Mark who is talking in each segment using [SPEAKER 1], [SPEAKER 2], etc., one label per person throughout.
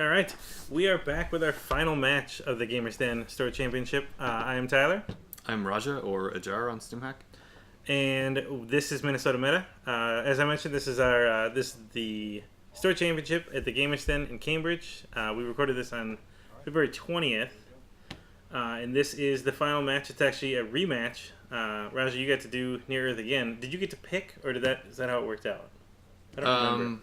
[SPEAKER 1] All right, we are back with our final match of the Gamers Den Store Championship. I am Tyler,
[SPEAKER 2] I'm Raja, or Ajar on Stimhack.
[SPEAKER 1] and this is Minnesota Meta. As I mentioned, this is the Store Championship at the Gamers Den in Cambridge. We recorded this on February 20th, and this is the final match. It's actually a rematch. Raja, you got to do Near Earth again. Did you get to pick, or is that how it worked out? I don't remember.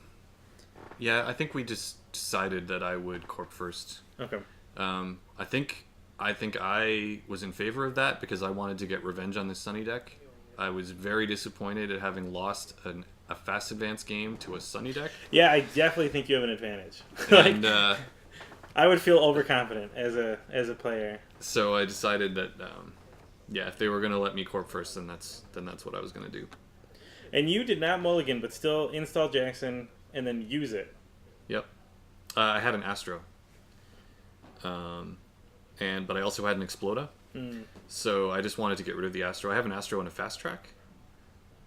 [SPEAKER 2] Yeah, I think we just decided that I would corp first.
[SPEAKER 1] Okay.
[SPEAKER 2] I think I was in favor of that because I wanted to get revenge on this Sunny deck. I was very disappointed at having lost a fast advance game to a Sunny deck.
[SPEAKER 1] Yeah, I definitely think you have an advantage.
[SPEAKER 2] And
[SPEAKER 1] I would feel overconfident as a player.
[SPEAKER 2] so I decided that if they were going to let me corp first, then that's what I was going to do.
[SPEAKER 1] And you did not mulligan, but still install Jackson and then use it.
[SPEAKER 2] Yep. I had an Astro. But I also had an Exploda. So I just wanted to get rid of the Astro. I have an Astro and a Fast Track.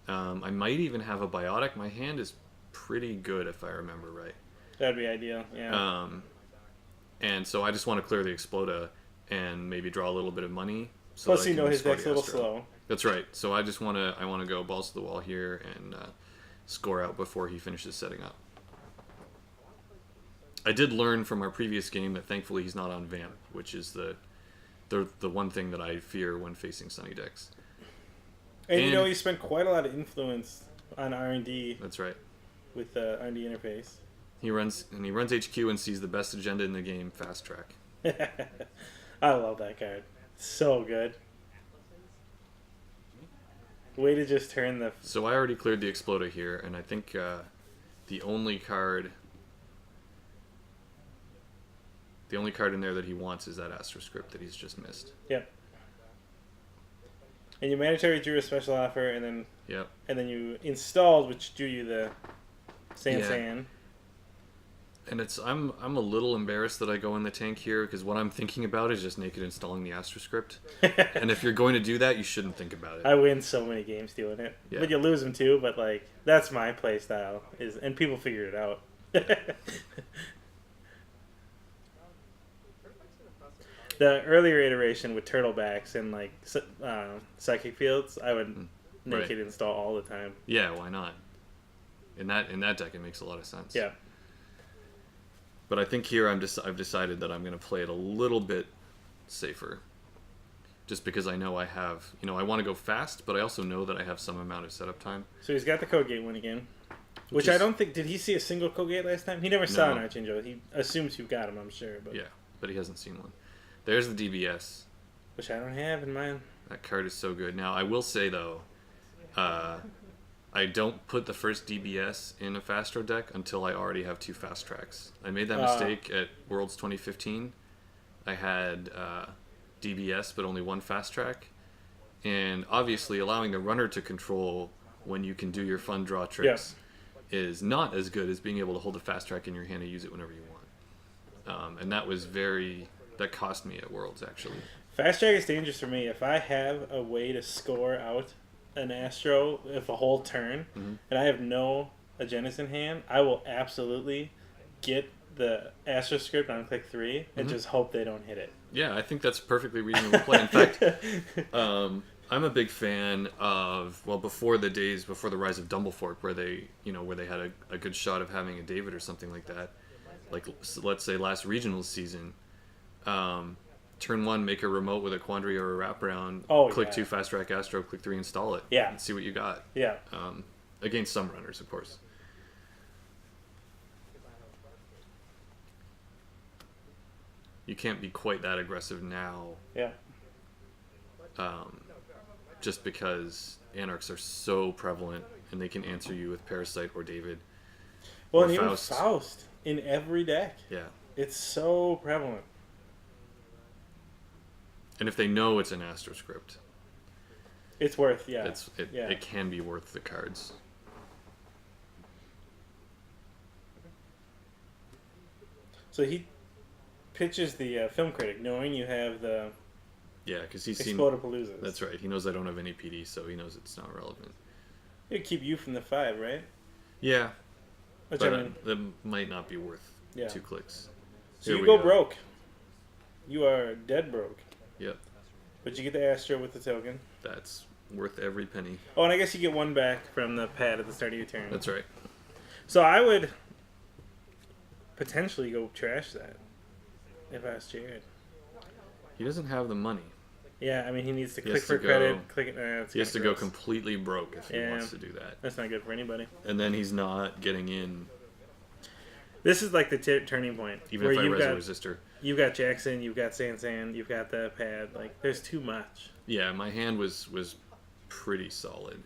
[SPEAKER 2] I might even have a Biotic. My hand is pretty good if I remember right.
[SPEAKER 1] That'd be ideal, yeah.
[SPEAKER 2] And so I just want to clear the Exploda and maybe draw a little bit of money. So
[SPEAKER 1] Plus, you know his deck's a little slow.
[SPEAKER 2] That's right. So I just want to go balls to the wall here and score out before he finishes setting up. I did learn from our previous game that thankfully he's not on Vamp, which is the one thing that I fear when facing Sunny decks.
[SPEAKER 1] And you know he spent quite a lot of influence on R&D.
[SPEAKER 2] That's right.
[SPEAKER 1] With the R&D interface.
[SPEAKER 2] He runs HQ and sees the best agenda in the game, Fast Track.
[SPEAKER 1] I love that card. So good. Way to just turn the...
[SPEAKER 2] So I already cleared the Exploda here, and I think the only card in there that he wants is that Astro Script that he's just missed.
[SPEAKER 1] Yep. And you mandatory drew a special offer, and then
[SPEAKER 2] yep.
[SPEAKER 1] And then you installed, which drew you the Sand.
[SPEAKER 2] And I'm a little embarrassed that I go in the tank here because what I'm thinking about is just naked installing the Astro Script. And if you're going to do that, you shouldn't think about it.
[SPEAKER 1] I win so many games doing it, but you lose them too. But like that's my play style and people figured it out. The earlier iteration with turtlebacks and like psychic fields, I would naked install all the time.
[SPEAKER 2] Yeah, why not? In that deck, it makes a lot of sense.
[SPEAKER 1] Yeah.
[SPEAKER 2] But I think here I've decided that I'm going to play it a little bit safer, just because I know I want to go fast, but I also know that I have some amount of setup time.
[SPEAKER 1] So he's got the code gate one again, which I don't think did he see a single code gate last time? He never saw an Archangel. He assumes you got him, I'm sure. But
[SPEAKER 2] yeah, but he hasn't seen one. There's the DBS,
[SPEAKER 1] which I don't have in mine.
[SPEAKER 2] That card is so good. Now I will say though, I don't put the first DBS in a Fastro deck until I already have 2 Fast Tracks. I made that mistake at Worlds 2015. I had DBS but only 1 Fast Track. And obviously allowing the runner to control when you can do your fun draw tricks is not as good as being able to hold a Fast Track in your hand and use it whenever you want. And that cost me at Worlds, actually.
[SPEAKER 1] Fast Track is dangerous for me. If I have a way to score out an Astro if a whole turn, and I have no agendas in hand, I will absolutely get the Astro Script on click 3 and just hope they don't hit it.
[SPEAKER 2] Yeah, I think that's perfectly reasonable play. In fact, I'm a big fan of before the rise of Dumblefork, where they had a good shot of having a David or something like that. Like let's say last regional season, turn 1, make a remote with a Quandary or a wraparound. Click 2, Fast Track Astro. Click 3, install it.
[SPEAKER 1] Yeah.
[SPEAKER 2] And see what you got.
[SPEAKER 1] Yeah.
[SPEAKER 2] Against some runners, of course. You can't be quite that aggressive now.
[SPEAKER 1] Yeah.
[SPEAKER 2] Just because Anarchs are so prevalent and they can answer you with Parasite or David.
[SPEAKER 1] Well, and even Faust in every deck.
[SPEAKER 2] Yeah.
[SPEAKER 1] It's so prevalent.
[SPEAKER 2] And if they know it's an Astro Script,
[SPEAKER 1] it's worth,
[SPEAKER 2] it can be worth the cards.
[SPEAKER 1] So he pitches the film critic, knowing you have the
[SPEAKER 2] because he's seen
[SPEAKER 1] Explodapaloozas.
[SPEAKER 2] That's right. He knows I don't have any PD, so he knows it's not relevant.
[SPEAKER 1] It'd keep you from the 5, right?
[SPEAKER 2] Yeah,
[SPEAKER 1] Which
[SPEAKER 2] but that might not be worth 2 clicks.
[SPEAKER 1] So
[SPEAKER 2] Here
[SPEAKER 1] you
[SPEAKER 2] we
[SPEAKER 1] go broke. You are dead broke.
[SPEAKER 2] Yep.
[SPEAKER 1] But you get the Astro with the token.
[SPEAKER 2] That's worth every penny.
[SPEAKER 1] Oh, and I guess you get one back from the pad at the start of your turn.
[SPEAKER 2] That's right.
[SPEAKER 1] So I would potentially go trash that if I was Jared.
[SPEAKER 2] He doesn't have the money.
[SPEAKER 1] Yeah, I mean, he needs to
[SPEAKER 2] He
[SPEAKER 1] click
[SPEAKER 2] has
[SPEAKER 1] for
[SPEAKER 2] to
[SPEAKER 1] credit.
[SPEAKER 2] go-
[SPEAKER 1] Click it.
[SPEAKER 2] He has to go completely broke if he wants to do that.
[SPEAKER 1] That's not good for anybody.
[SPEAKER 2] And then he's not getting in,
[SPEAKER 1] This is like the turning point.
[SPEAKER 2] even
[SPEAKER 1] where
[SPEAKER 2] if I
[SPEAKER 1] you've
[SPEAKER 2] res a
[SPEAKER 1] got,
[SPEAKER 2] resistor.
[SPEAKER 1] You've got Jackson, you've got Sansan, you've got the pad. Like, there's too much.
[SPEAKER 2] Yeah, my hand was pretty solid.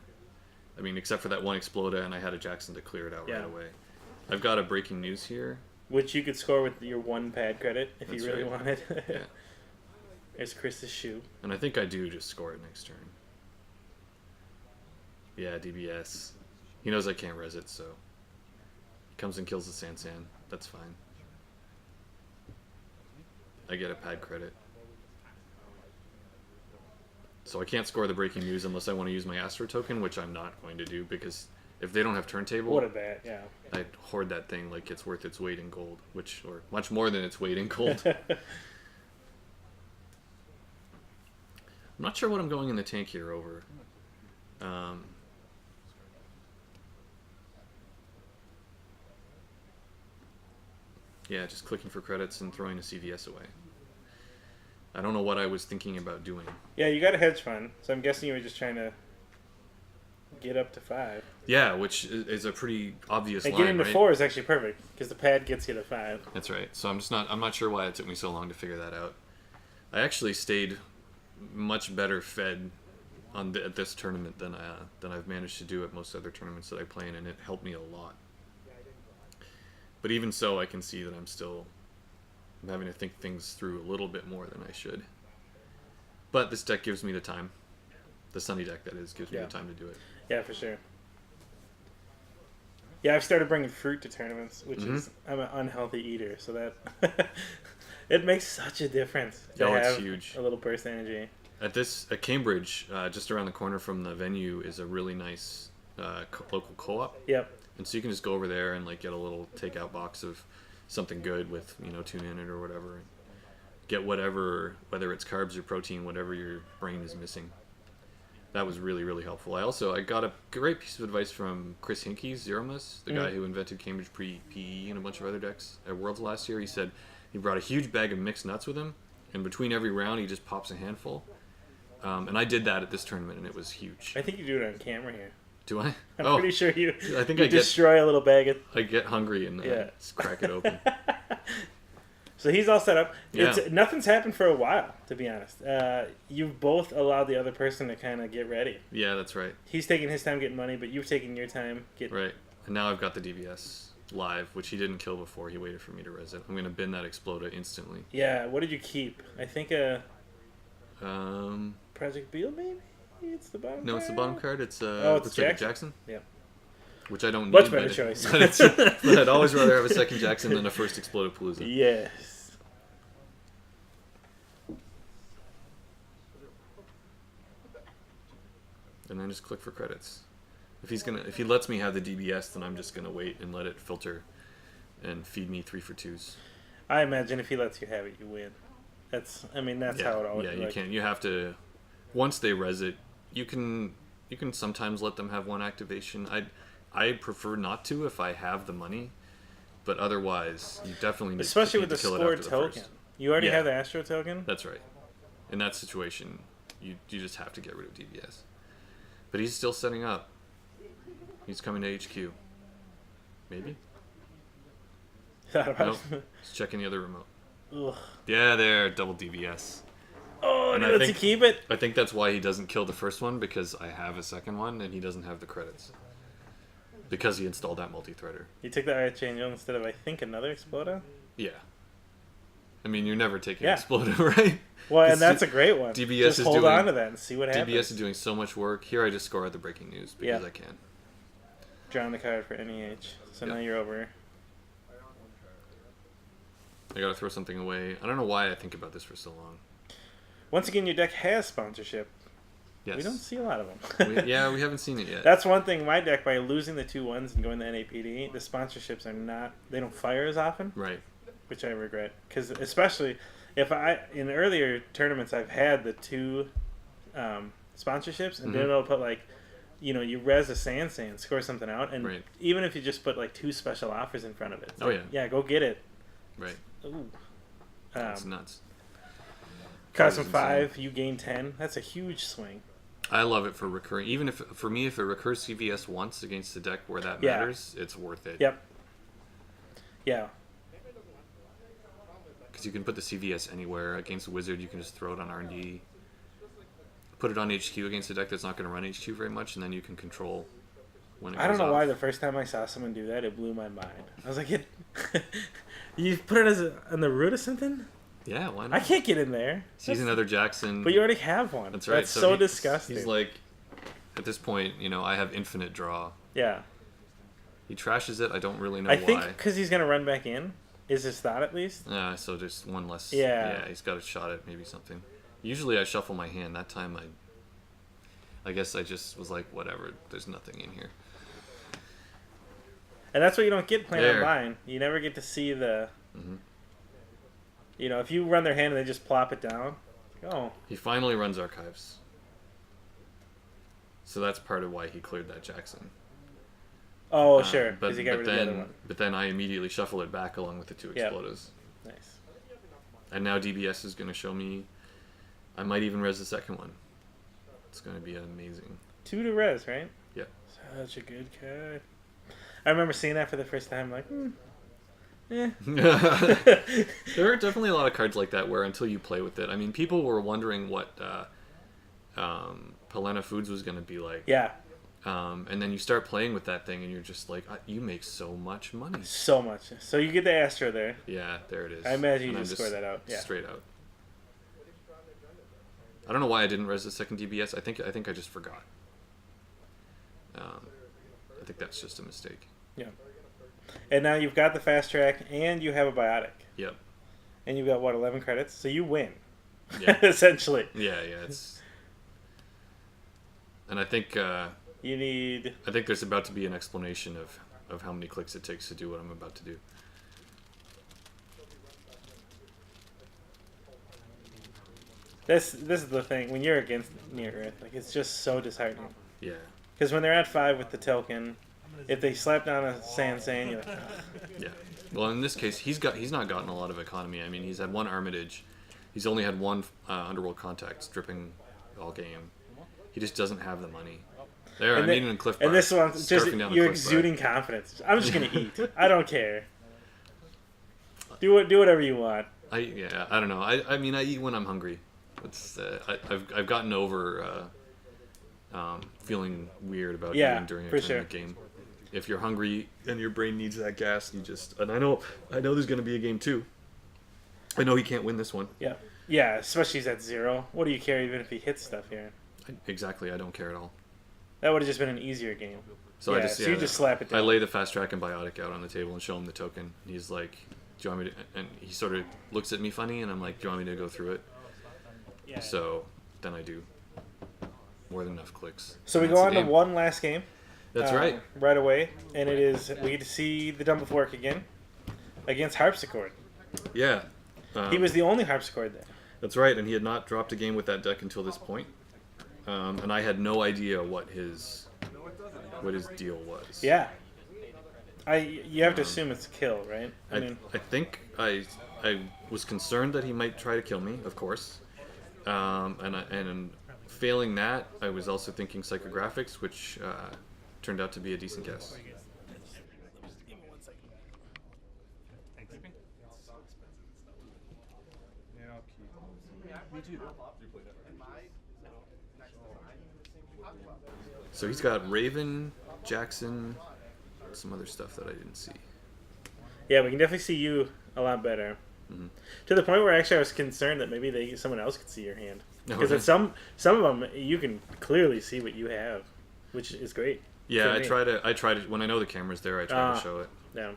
[SPEAKER 2] I mean, except for that one Exploda, and I had a Jackson to clear it out right away. I've got a breaking news here.
[SPEAKER 1] Which you could score with your one pad credit if
[SPEAKER 2] That's
[SPEAKER 1] you really
[SPEAKER 2] right.
[SPEAKER 1] wanted.
[SPEAKER 2] Yeah.
[SPEAKER 1] There's Chris's shoe.
[SPEAKER 2] And I think I do just score it next turn. Yeah, DBS. He knows I can't res it, so he comes and kills the Sansan. That's fine. I get a pad credit. So I can't score the breaking news unless I want to use my Astro token, which I'm not going to do because if they don't have turntable,
[SPEAKER 1] What a bat, yeah.
[SPEAKER 2] I hoard that thing like it's worth its weight in gold, or much more than its weight in gold. I'm not sure what I'm going in the tank here over. Yeah, just clicking for credits and throwing a CVS away. I don't know what I was thinking about doing.
[SPEAKER 1] Yeah, you got a hedge fund, so I'm guessing you were just trying to get up to 5.
[SPEAKER 2] Yeah, which is a pretty obvious
[SPEAKER 1] And
[SPEAKER 2] line,
[SPEAKER 1] getting to
[SPEAKER 2] right?
[SPEAKER 1] 4 is actually perfect, because the pad gets you to 5.
[SPEAKER 2] That's right. So I'm not sure why it took me so long to figure that out. I actually stayed much better fed at this tournament than I've managed to do at most other tournaments that I play in, and it helped me a lot. But even so, I can see that I'm having to think things through a little bit more than I should. But this deck gives me the time. The Sunny deck, that is, gives me the time to do it.
[SPEAKER 1] Yeah, for sure. Yeah, I've started bringing fruit to tournaments, which is, I'm an unhealthy eater, so that it makes such a difference to
[SPEAKER 2] it's
[SPEAKER 1] have
[SPEAKER 2] huge.
[SPEAKER 1] a little burst energy.
[SPEAKER 2] At Cambridge, just around the corner from the venue, is a really nice local co-op.
[SPEAKER 1] Yep.
[SPEAKER 2] And so you can just go over there and like get a little takeout box of something good with, tuna in it or whatever. Get whatever, whether it's carbs or protein, whatever your brain is missing. That was really, really helpful. I got a great piece of advice from Chris Hinkey's Zeromus, the guy who invented Cambridge Pre-PE and a bunch of other decks at Worlds last year. He said he brought a huge bag of mixed nuts with him, and between every round he just pops a handful. And I did that at this tournament, and it was huge.
[SPEAKER 1] I think you do it on camera here.
[SPEAKER 2] Do I?
[SPEAKER 1] I'm pretty sure you.
[SPEAKER 2] I think
[SPEAKER 1] you
[SPEAKER 2] I
[SPEAKER 1] destroy a little bag of.
[SPEAKER 2] I get hungry and just crack it open.
[SPEAKER 1] So he's all set up.
[SPEAKER 2] Yeah.
[SPEAKER 1] Nothing's happened for a while, to be honest. You've both allowed the other person to kind of get ready.
[SPEAKER 2] Yeah, that's right.
[SPEAKER 1] He's taking his time getting money, but you've taken your time getting.
[SPEAKER 2] Right. And now I've got the DBS live, which he didn't kill before. He waited for me to res it. I'm going to bin that Exploda instantly.
[SPEAKER 1] Yeah. What did you keep? I think Project Beal, maybe. It's the bottom.
[SPEAKER 2] No,
[SPEAKER 1] card?
[SPEAKER 2] it's the bottom card. It's
[SPEAKER 1] it's
[SPEAKER 2] looks like a Jackson.
[SPEAKER 1] Yeah.
[SPEAKER 2] Which I don't need.
[SPEAKER 1] Much better choice.
[SPEAKER 2] But I'd always rather have a second Jackson than a first Explodapalooza.
[SPEAKER 1] Yes.
[SPEAKER 2] And then just click for credits. If he lets me have the DBS, then I'm just gonna wait and let it filter and feed me 3 for 2s.
[SPEAKER 1] I imagine if he lets you have it, you win. That's how it always.
[SPEAKER 2] Yeah, you can't. You have to. Once they res it, you can sometimes let them have one activation. I prefer not to if I have the money, but otherwise you definitely need
[SPEAKER 1] Especially
[SPEAKER 2] need
[SPEAKER 1] with
[SPEAKER 2] to
[SPEAKER 1] the
[SPEAKER 2] kill it
[SPEAKER 1] scored
[SPEAKER 2] after the
[SPEAKER 1] token.
[SPEAKER 2] first.
[SPEAKER 1] You already
[SPEAKER 2] Yeah.
[SPEAKER 1] have the Astro token.
[SPEAKER 2] That's right. In that situation, you just have to get rid of DBS. But he's still setting up. He's coming to HQ. Maybe? Nope. He's checking the other remote.
[SPEAKER 1] Ugh.
[SPEAKER 2] Yeah, there, double DBS.
[SPEAKER 1] Oh,
[SPEAKER 2] And
[SPEAKER 1] and
[SPEAKER 2] I
[SPEAKER 1] he lets you
[SPEAKER 2] think-
[SPEAKER 1] keep it.
[SPEAKER 2] I think that's why he doesn't kill the first one, because I have a second one and he doesn't have the credits. Because he installed that multi-threader.
[SPEAKER 1] You took the Arch Angel instead of, I think, another Exploda.
[SPEAKER 2] Yeah. I mean, you're never taking
[SPEAKER 1] Yeah.
[SPEAKER 2] Exploda, right?
[SPEAKER 1] Well, and
[SPEAKER 2] This
[SPEAKER 1] that's a great one.
[SPEAKER 2] DBS
[SPEAKER 1] just
[SPEAKER 2] is
[SPEAKER 1] hold
[SPEAKER 2] doing-
[SPEAKER 1] on to that and see what happens.
[SPEAKER 2] DBS is doing so much work. Here I just score at the breaking news because I can.
[SPEAKER 1] Drawing the card for NEH. So now you're over.
[SPEAKER 2] I gotta throw something away. I don't know why I think about this for so long.
[SPEAKER 1] Once again, your deck has sponsorship.
[SPEAKER 2] Yes.
[SPEAKER 1] We don't see a lot of them.
[SPEAKER 2] We haven't seen it yet.
[SPEAKER 1] That's one thing. My deck, by losing the 2 1s and going to NAPD, the sponsorships are not. They don't fire as often.
[SPEAKER 2] Right.
[SPEAKER 1] which I regret. Because especially if in earlier tournaments, I've had the 2 sponsorships and been able to put like, you res a Sand, score something out, and even if you just put like 2 special offers in front of it. Yeah, go get it.
[SPEAKER 2] Right.
[SPEAKER 1] Ooh.
[SPEAKER 2] That's nuts.
[SPEAKER 1] Cost him 5, you gain 10. That's a huge swing.
[SPEAKER 2] I love it for recurring. Even if for me, if it recurs CVS once against the deck where that matters, it's worth it.
[SPEAKER 1] Yep. Yeah.
[SPEAKER 2] Because you can put the CVS anywhere. Against a wizard, you can just throw it on R&D. Put it on HQ against a deck that's not going to run HQ very much, and then you can control when it goes
[SPEAKER 1] I don't know
[SPEAKER 2] off.
[SPEAKER 1] why the first time I saw someone do that, it blew my mind. I was like, you put it on the root of something?
[SPEAKER 2] Yeah, why not?
[SPEAKER 1] I can't get in there.
[SPEAKER 2] He's another Jackson.
[SPEAKER 1] But you already have one.
[SPEAKER 2] That's right.
[SPEAKER 1] That's so disgusting.
[SPEAKER 2] He's like, at this point, I have infinite draw.
[SPEAKER 1] Yeah.
[SPEAKER 2] He trashes it. I don't really know why.
[SPEAKER 1] I think because he's going to run back in. Is his thought at least?
[SPEAKER 2] Yeah, so just one less.
[SPEAKER 1] Yeah.
[SPEAKER 2] Yeah, he's got a shot at maybe something. Usually I shuffle my hand. That time I guess I just was like, whatever. There's nothing in here.
[SPEAKER 1] And that's what you don't get playing online. You never get to see the...
[SPEAKER 2] Mm-hmm.
[SPEAKER 1] If you run their hand and they just plop it down, oh.
[SPEAKER 2] He finally runs Archives. So that's part of why he cleared that Jackson.
[SPEAKER 1] Oh, sure. Because he got rid of the other one.
[SPEAKER 2] But then I immediately shuffle it back along with the 2 Explodos.
[SPEAKER 1] Nice.
[SPEAKER 2] And now DBS is going to show me... I might even res the second one. It's going to be amazing.
[SPEAKER 1] 2 to res, right?
[SPEAKER 2] Yeah.
[SPEAKER 1] Such a good card. I remember seeing that for the first time, like, yeah.
[SPEAKER 2] There are definitely a lot of cards like that where until you play with it, I mean, people were wondering what Palena Foods was going to be like.
[SPEAKER 1] Yeah.
[SPEAKER 2] And then you start playing with that thing and you're just like, you make so much money.
[SPEAKER 1] So much. So you get the Astro there.
[SPEAKER 2] Yeah, there it is.
[SPEAKER 1] I imagine you just score that out. Yeah.
[SPEAKER 2] Straight out. I don't know why I didn't res the second DBS. I think I just forgot. I think that's just a mistake.
[SPEAKER 1] Yeah. And now you've got the fast track and you have a biotic.
[SPEAKER 2] Yep.
[SPEAKER 1] And you've got, 11 credits? So you win.
[SPEAKER 2] Yeah.
[SPEAKER 1] Essentially.
[SPEAKER 2] Yeah, it's... And I think...
[SPEAKER 1] you need...
[SPEAKER 2] I think there's about to be an explanation of how many clicks it takes to do what I'm about to do.
[SPEAKER 1] This is the thing. When you're against Near Earth, like, it's just so disheartening.
[SPEAKER 2] Yeah.
[SPEAKER 1] Because when they're at 5 with the token, if they slap down a Sand, you're like, ugh.
[SPEAKER 2] Yeah. Well, in this case, he's not gotten a lot of economy. I mean, he's had 1 Armitage. He's only had 1 Underworld Contacts dripping all game. He just doesn't have the money. There, I'm eating in Cliff Bar.
[SPEAKER 1] And this one, just
[SPEAKER 2] you're
[SPEAKER 1] exuding confidence. I'm just gonna eat. I don't care. Do whatever you want.
[SPEAKER 2] I don't know. I mean, I eat when I'm hungry. It's I've gotten over feeling weird about eating during a tournament game. If you're hungry and your brain needs that gas, and I know there's gonna be a game 2. I know he can't win this one.
[SPEAKER 1] Yeah. Yeah, especially he's at 0. What do you care even if he hits stuff here?
[SPEAKER 2] Exactly, I don't care at all.
[SPEAKER 1] That would have just been an easier game.
[SPEAKER 2] So
[SPEAKER 1] you just slap it down.
[SPEAKER 2] I lay the fast track and biotic out on the table and show him the token. And he's like, "Do you want me to?" And he sort of looks at me funny, and I'm like, "Do you want me to go through it?" Yeah. So then I do. More than enough clicks.
[SPEAKER 1] So we go on to one last game.
[SPEAKER 2] That's right.
[SPEAKER 1] Right away, and it is we get to see the Dump of Work again against Harpsichord.
[SPEAKER 2] Yeah.
[SPEAKER 1] He was the only Harpsichord there.
[SPEAKER 2] That's right, and he had not dropped a game with that deck until this point. And I had no idea what his deal was.
[SPEAKER 1] Yeah. You have to assume it's a kill, right?
[SPEAKER 2] I think I was concerned that he might try to kill me, of course. And failing that, I was also thinking psychographics, which turned out to be a decent guess. So he's got Raven, Jackson, some other stuff that I didn't see.
[SPEAKER 1] Yeah, we can definitely see you a lot better. Mm-hmm. To the point where actually I was concerned that maybe someone else could see your hand. Because at some of them, you can clearly see what you have, which is great.
[SPEAKER 2] Yeah, I try to when I know the camera's there, I try to show it.
[SPEAKER 1] Yeah.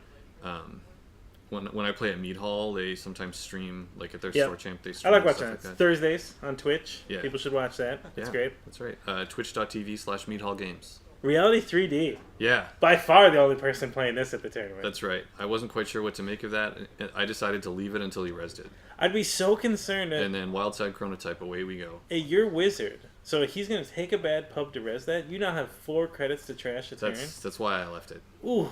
[SPEAKER 2] When I play at Mead Hall, they sometimes stream, like at their store champ, they stream.
[SPEAKER 1] I like watching it. Like Thursdays on Twitch.
[SPEAKER 2] Yeah.
[SPEAKER 1] People should watch that. That's great.
[SPEAKER 2] That's right. Twitch.tv/Mead Hall Games.
[SPEAKER 1] Reality 3D.
[SPEAKER 2] Yeah,
[SPEAKER 1] By far the only person playing this at the tournament.
[SPEAKER 2] that's right. I wasn't quite sure what to make of that. I decided to leave it until he rezzed it.
[SPEAKER 1] I'd be so concerned
[SPEAKER 2] And then Wildside Chronotype, away we go.
[SPEAKER 1] you're Wizard. So he's going to take a bad pub to res that. You now have 4 credits to trash a turn.
[SPEAKER 2] That's why I left it.
[SPEAKER 1] Ooh.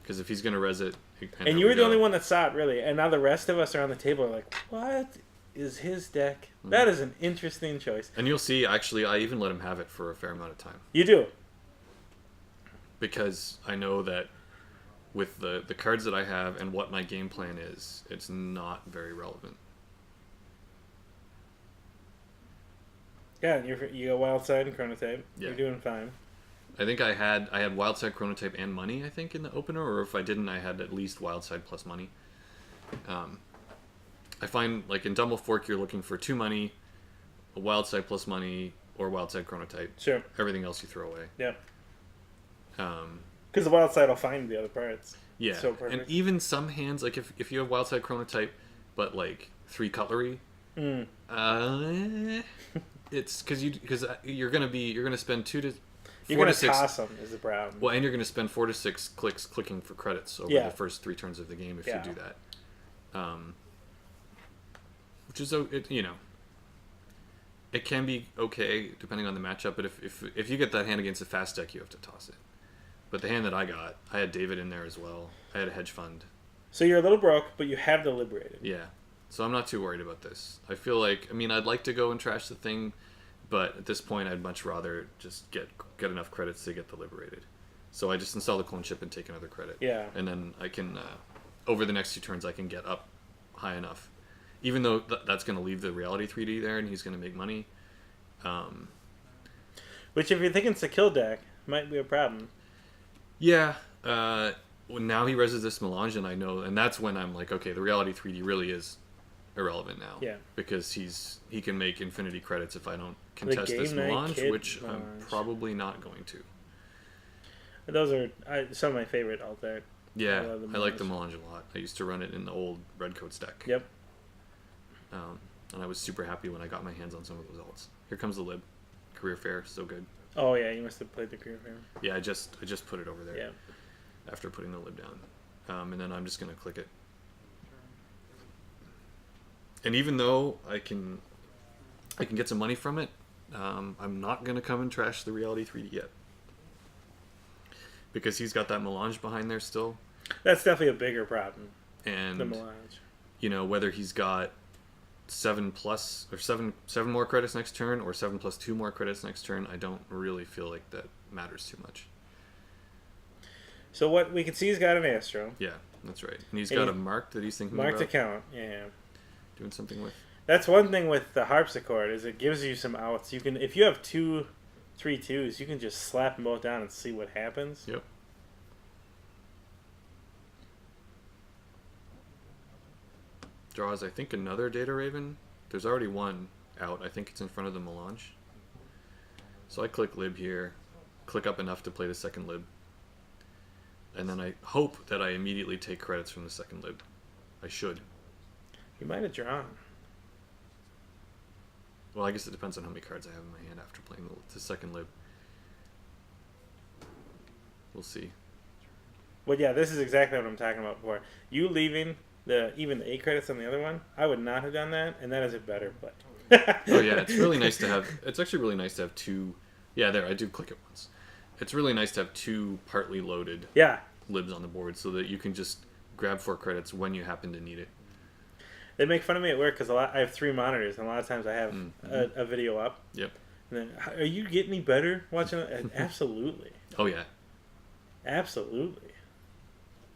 [SPEAKER 2] Because if he's going to res it...
[SPEAKER 1] And you were the only one that saw it, really. And now the rest of us around the table are like, what is his deck? Mm. That is an interesting choice.
[SPEAKER 2] And you'll see, actually, I even let him have it for a fair amount of time.
[SPEAKER 1] You do.
[SPEAKER 2] Because I know that with the cards that I have and what my game plan is, it's not very relevant.
[SPEAKER 1] Yeah, you go Wildside and Chronotype.
[SPEAKER 2] Yeah.
[SPEAKER 1] You're doing fine.
[SPEAKER 2] I think I had Wildside, Chronotype, and money, I think, in the opener. Or if I didn't, I had at least Wildside plus money. I find, like, in Double Fork, you're looking for 2 money, a Wildside plus money, or Wildside Chronotype.
[SPEAKER 1] Sure.
[SPEAKER 2] Everything else you throw away.
[SPEAKER 1] Yeah. Because the Wildside will find the other parts.
[SPEAKER 2] Yeah.
[SPEAKER 1] So perfect.
[SPEAKER 2] And even some hands, like, if you have Wildside Chronotype, but, like, 3 cutlery, it's because you're gonna spend 2 to...
[SPEAKER 1] You're going to toss them is the problem.
[SPEAKER 2] Well, and you're going to spend 4 to 6 clicks clicking for credits over the first 3 turns of the game if you do that. Which is, it can be okay depending on the matchup, but if you get that hand against a fast deck, you have to toss it. But the hand that I got, I had David in there as well. I had a hedge fund.
[SPEAKER 1] So you're a little broke, but you have the Liberated.
[SPEAKER 2] Yeah. So I'm not too worried about this. I feel like, I'd like to go and trash the thing, but at this point, I'd much rather just get enough credits to get the Liberated. So I just install the clone chip and take another credit.
[SPEAKER 1] Yeah.
[SPEAKER 2] And then I can, over the next 2 turns, I can get up high enough. Even though that's going to leave the Reality 3D there and he's going to make money.
[SPEAKER 1] Which, if you're thinking it's a kill deck, might be a problem.
[SPEAKER 2] Yeah. Well, now he reses this Melange, and I know, and that's when I'm like, okay, the Reality 3D really is irrelevant now.
[SPEAKER 1] Yeah.
[SPEAKER 2] Because he can make infinity credits if I don't contest this Melange, which I'm probably not going to.
[SPEAKER 1] Those are some of my favorite alt art.
[SPEAKER 2] Yeah, I like the Melange a lot. I used to run it in the old Redcoats deck.
[SPEAKER 1] Yep.
[SPEAKER 2] And I was super happy when I got my hands on some of those alts. Here comes the Lib. Career Fair, so good.
[SPEAKER 1] Oh yeah, you must have played the Career Fair.
[SPEAKER 2] Yeah, I just put it over there.
[SPEAKER 1] Yeah.
[SPEAKER 2] After putting the Lib down. And then I'm just going to click it. And even though I can get some money from it, I'm not going to come and trash the Reality 3D yet. Because he's got that Melange behind there still.
[SPEAKER 1] That's definitely a bigger problem.
[SPEAKER 2] And
[SPEAKER 1] the Melange.
[SPEAKER 2] Whether he's got 7 more credits next turn or 7 plus 2 more credits next turn, I don't really feel like that matters too much.
[SPEAKER 1] So what we can see, he's got an Astro.
[SPEAKER 2] Yeah, that's right. And he's got a Mark that he's thinking
[SPEAKER 1] Marked
[SPEAKER 2] about.
[SPEAKER 1] account, yeah.
[SPEAKER 2] Doing something with.
[SPEAKER 1] That's one thing with the Harpsichord, is it gives you some outs. You can, if you have 2 3/2s, you can just slap them both down and see what happens.
[SPEAKER 2] Yep. Draws, I think, another Data Raven. There's already one out. I think it's in front of the Melange. So I click Lib here, click up enough to play the second Lib. And then I hope that I immediately take credits from the second Lib. I should.
[SPEAKER 1] You might have drawn.
[SPEAKER 2] Well, I guess it depends on how many cards I have in my hand after playing the second Lib. We'll see.
[SPEAKER 1] Well, yeah, this is exactly what I'm talking about before. You leaving even the 8 credits on the other one, I would not have done that, and that is a better play.
[SPEAKER 2] Oh yeah, it's really nice to have. It's actually really nice to have 2. Yeah, there, I do click it once. It's really nice to have 2 partly loaded libs on the board so that you can just grab 4 credits when you happen to need it.
[SPEAKER 1] They make fun of me at work because I have 3 monitors, and a lot of times I have a video up.
[SPEAKER 2] Yep.
[SPEAKER 1] And then, are you getting any better watching it? Absolutely.
[SPEAKER 2] Oh yeah.
[SPEAKER 1] Absolutely.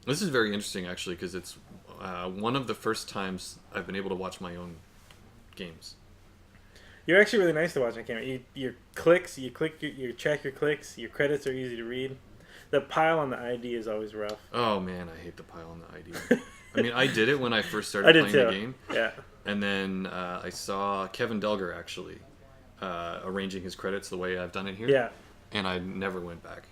[SPEAKER 2] This is very interesting, actually, because it's one of the first times I've been able to watch my own games.
[SPEAKER 1] You're actually really nice to watch on camera. Your clicks, you check your clicks. Your credits are easy to read. The pile on the ID is always rough.
[SPEAKER 2] Oh man, I hate the pile on the ID. I mean, I did it when I first started playing the game.
[SPEAKER 1] Yeah.
[SPEAKER 2] And then I saw Kevin Delger actually arranging his credits the way I've done it here.
[SPEAKER 1] Yeah.
[SPEAKER 2] And I never went back.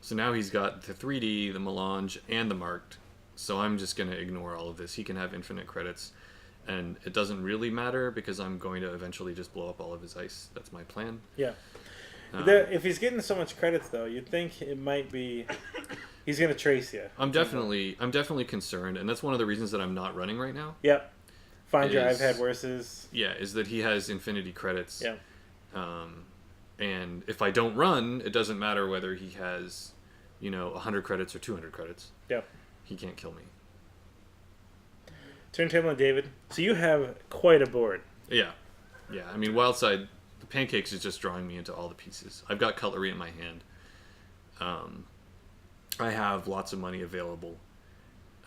[SPEAKER 2] So now he's got the 3D, the Melange, and the Marked. So I'm just going to ignore all of this. He can have infinite credits. And it doesn't really matter because I'm going to eventually just blow up all of his ice. That's my plan.
[SPEAKER 1] Yeah. If he's getting so much credits, though, you'd think it might be he's going to trace you.
[SPEAKER 2] I'm definitely concerned, and that's one of the reasons that I'm not running right now.
[SPEAKER 1] Yep. Find your I've had worses.
[SPEAKER 2] Yeah, is that he has infinity credits.
[SPEAKER 1] Yeah.
[SPEAKER 2] And if I don't run, it doesn't matter whether he has, 100 credits or 200 credits.
[SPEAKER 1] Yep.
[SPEAKER 2] He can't kill me.
[SPEAKER 1] Turntable and David. So you have quite a board.
[SPEAKER 2] Yeah. Yeah, I mean, Wildside, the pancakes is just drawing me into all the pieces. I've got cutlery in my hand. I have lots of money available.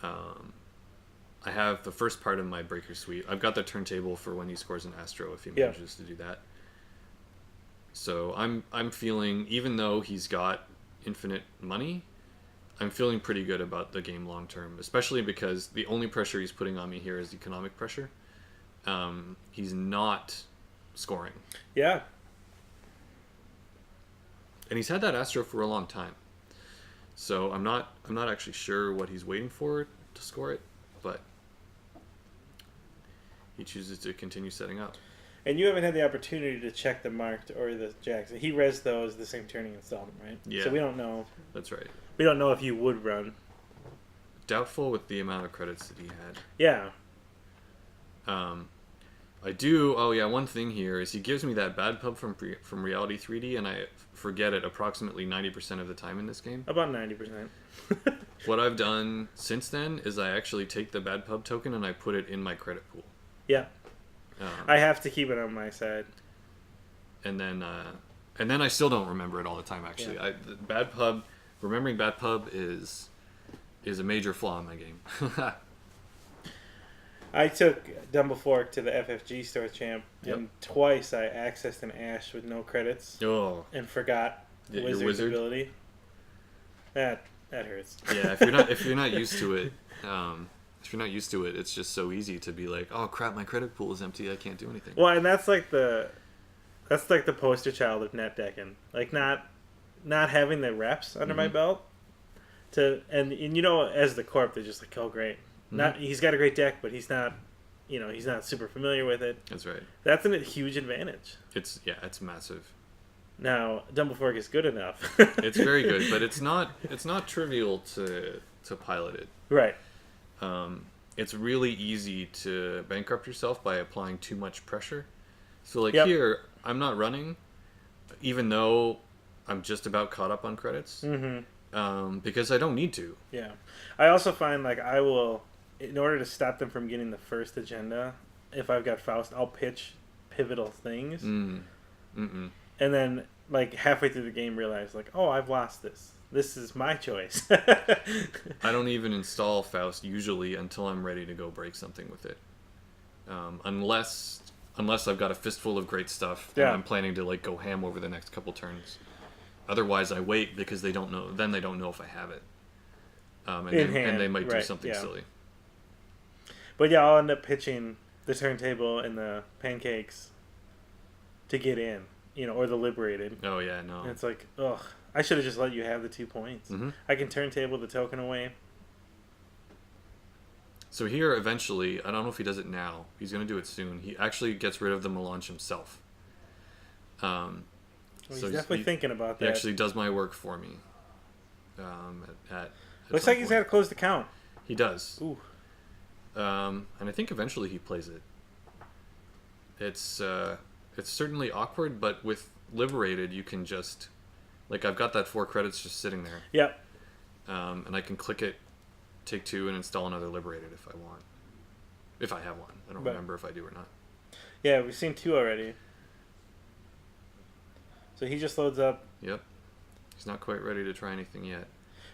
[SPEAKER 2] I have the first part of my Breaker Suite. I've got the turntable for when he scores an Astro if he manages to do that. So I'm feeling, even though he's got infinite money, I'm feeling pretty good about the game long term, especially because the only pressure he's putting on me here is economic pressure. He's not scoring.
[SPEAKER 1] Yeah.
[SPEAKER 2] And he's had that Astro for a long time. So I'm not actually sure what he's waiting for to score it, but he chooses to continue setting up.
[SPEAKER 1] And you haven't had the opportunity to check the marked or the jacks. He res those the same turning installment, right?
[SPEAKER 2] Yeah.
[SPEAKER 1] So we don't know.
[SPEAKER 2] That's right.
[SPEAKER 1] We don't know if you would run.
[SPEAKER 2] Doubtful with the amount of credits that he had.
[SPEAKER 1] Yeah.
[SPEAKER 2] I do. Oh yeah, one thing here is he gives me that bad pub from Reality 3D, and I forget it approximately 90% of the time in this game.
[SPEAKER 1] About 90%.
[SPEAKER 2] What I've done since then is I actually take the bad pub token and I put it in my credit pool.
[SPEAKER 1] Yeah. I have to keep it on my side.
[SPEAKER 2] And then I still don't remember it all the time. Actually,
[SPEAKER 1] Yeah.
[SPEAKER 2] Remembering bad pub is a major flaw in my game.
[SPEAKER 1] I took Dumble Fork to the FFG store, Champ,
[SPEAKER 2] Yep.
[SPEAKER 1] and twice I accessed an Ash with no credits and forgot
[SPEAKER 2] Your
[SPEAKER 1] Wizard's
[SPEAKER 2] wizard?
[SPEAKER 1] ability. That hurts.
[SPEAKER 2] Yeah, if you're not used to it, it's just so easy to be like, oh crap, my credit pool is empty. I can't do anything.
[SPEAKER 1] Well, and that's like the poster child of net decking. Like not having the reps under my belt. And as the corp, they're just like, oh great. He's got a great deck, but he's not super familiar with it.
[SPEAKER 2] That's right.
[SPEAKER 1] That's a huge advantage.
[SPEAKER 2] It's massive.
[SPEAKER 1] Now, Dumble Fork is good enough.
[SPEAKER 2] It's very good, but it's not trivial to pilot it.
[SPEAKER 1] Right.
[SPEAKER 2] It's really easy to bankrupt yourself by applying too much pressure. So here, I'm not running, even though I'm just about caught up on credits, because I don't need to.
[SPEAKER 1] Yeah. I also find I will, in order to stop them from getting the first agenda, if I've got Faust, I'll pitch pivotal things. And then halfway through the game realize oh, I've lost this. This is my choice.
[SPEAKER 2] I don't even install Faust usually until I'm ready to go break something with it. Unless I've got a fistful of great stuff and I'm planning to go ham over the next couple turns. Otherwise, I wait because they don't know. Then they don't know if I have it, and they might do something silly.
[SPEAKER 1] But yeah, I'll end up pitching the turntable and the pancakes to get in, or the liberated.
[SPEAKER 2] Oh yeah, no.
[SPEAKER 1] And it's ugh. I should have just let you have the 2 points. I can turntable the token away.
[SPEAKER 2] So here, eventually, I don't know if he does it now. He's going to do it soon. He actually gets rid of the melange himself.
[SPEAKER 1] He's definitely thinking about that.
[SPEAKER 2] He actually does my work for me.
[SPEAKER 1] Looks like he's got to close the count.
[SPEAKER 2] He does.
[SPEAKER 1] Ooh.
[SPEAKER 2] And I think eventually he plays it. It's certainly awkward, but with Liberated, you can just... I've got that 4 credits just sitting there.
[SPEAKER 1] Yep.
[SPEAKER 2] And I can click it, take 2, and install another Liberated if I want. If I have one. I don't remember if I do or not.
[SPEAKER 1] Yeah, we've seen 2 already. So he just loads up.
[SPEAKER 2] Yep. He's not quite ready to try anything yet.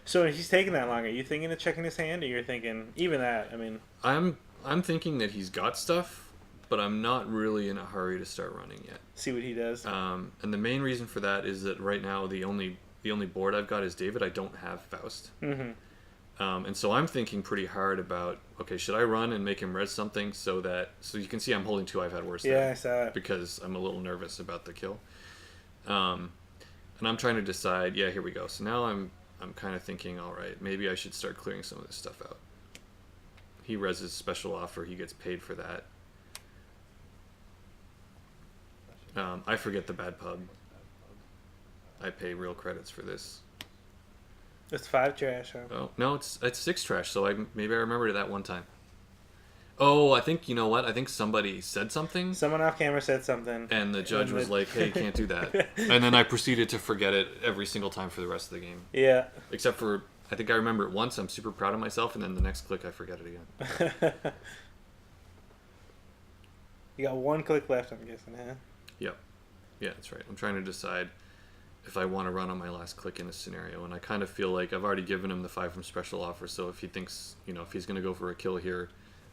[SPEAKER 1] So if he's taking that long, are you thinking of checking his hand, or you're thinking, even that, I mean...
[SPEAKER 2] I'm thinking that he's got stuff, but I'm not really in a hurry to start running yet.
[SPEAKER 1] See what he does.
[SPEAKER 2] And the main reason for that is that right now the only board I've got is David. I don't have Faust. And so I'm thinking pretty hard about, okay, should I run and make him res something so you can see I'm holding 2 I've had worse
[SPEAKER 1] there. Yeah, I saw it.
[SPEAKER 2] Because I'm a little nervous about the kill. And I'm trying to decide, here we go. So now I'm kind of thinking, all right, maybe I should start clearing some of this stuff out. He reses special offer, he gets paid for that. I forget the bad pub. I pay real credits for this.
[SPEAKER 1] It's 5 trash, huh?
[SPEAKER 2] Oh no, it's 6 trash. So maybe I remembered it that one time. Oh, I think you know what? I think somebody said something.
[SPEAKER 1] Someone off camera said something,
[SPEAKER 2] and the judge was like, "Hey, you can't do that." And then I proceeded to forget it every single time for the rest of the game.
[SPEAKER 1] Yeah.
[SPEAKER 2] Except for I think I remember it once. I'm super proud of myself, and then the next click I forget it again.
[SPEAKER 1] You got 1 click left, I'm guessing, huh?
[SPEAKER 2] Yep. Yeah, that's right. I'm trying to decide if I want to run on my last click in this scenario, and I kind of feel like I've already given him the 5 from special offer. So if he thinks, if he's going to go for a kill here,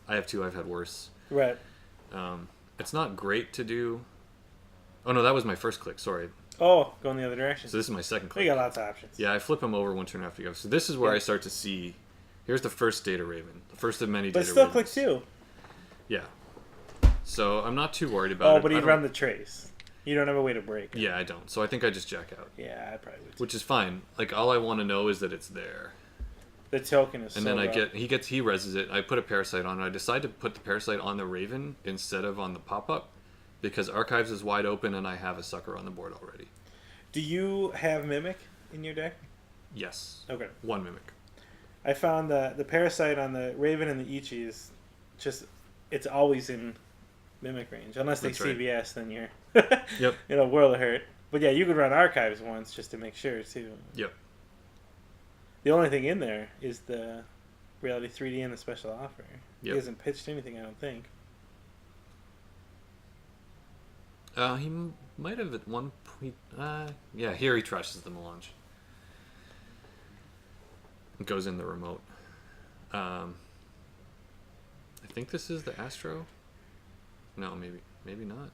[SPEAKER 2] I have 2 I've had worse.
[SPEAKER 1] Right.
[SPEAKER 2] It's not great to do. Oh no, that was my first click. Sorry.
[SPEAKER 1] Oh, going the other direction.
[SPEAKER 2] So this is my second click.
[SPEAKER 1] We got lots of options.
[SPEAKER 2] Yeah, I flip him over 1 turn after you go. So this is where I start to see. Here's the first data raven, the first of many.
[SPEAKER 1] But
[SPEAKER 2] data
[SPEAKER 1] still
[SPEAKER 2] ravens.
[SPEAKER 1] click 2.
[SPEAKER 2] Yeah. So I'm not too worried about it.
[SPEAKER 1] Oh, but he'd run the trace. You don't have a way to break it.
[SPEAKER 2] Yeah, I don't. So I think I just jack out.
[SPEAKER 1] Yeah, I probably would.
[SPEAKER 2] Which is fine. Like all I want to know is that it's there.
[SPEAKER 1] The token is.
[SPEAKER 2] And then he reses it. I put a parasite on it. I decide to put the parasite on the raven instead of on the pop up, because archives is wide open and I have a sucker on the board already.
[SPEAKER 1] Do you have mimic in your deck?
[SPEAKER 2] Yes.
[SPEAKER 1] Okay.
[SPEAKER 2] 1 mimic.
[SPEAKER 1] I found the parasite on the raven and the ichi is just it's always in mimic range unless they
[SPEAKER 2] That's right.
[SPEAKER 1] CVS. Then you're
[SPEAKER 2] Yep.
[SPEAKER 1] in a world of hurt. But yeah, you could run archives once just to make sure too.
[SPEAKER 2] Yep.
[SPEAKER 1] The only thing in there is the reality 3D and the special offer. He hasn't pitched anything, I don't think.
[SPEAKER 2] He might have at one point. Yeah, here he trashes the melange. It goes in the remote. I think this is the Astro. No, maybe not.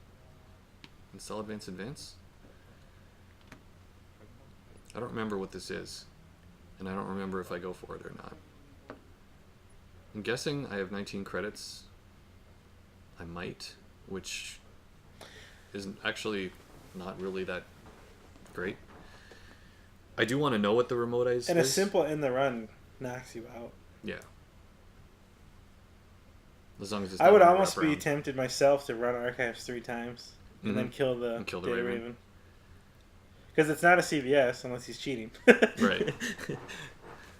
[SPEAKER 2] Install advance. I don't remember what this is, and I don't remember if I go for it or not. I'm guessing I have 19 credits. I might, which isn't actually not really that great. I do want to know what the remote is.
[SPEAKER 1] And a simple in the run knocks you out.
[SPEAKER 2] Yeah. As long as it's
[SPEAKER 1] I
[SPEAKER 2] not
[SPEAKER 1] would
[SPEAKER 2] a
[SPEAKER 1] almost be
[SPEAKER 2] wraparound.
[SPEAKER 1] tempted myself to run archives 3 times and then kill the
[SPEAKER 2] kill the
[SPEAKER 1] data
[SPEAKER 2] Raven.
[SPEAKER 1] raven. Because it's not a CVS unless he's cheating.
[SPEAKER 2] Right.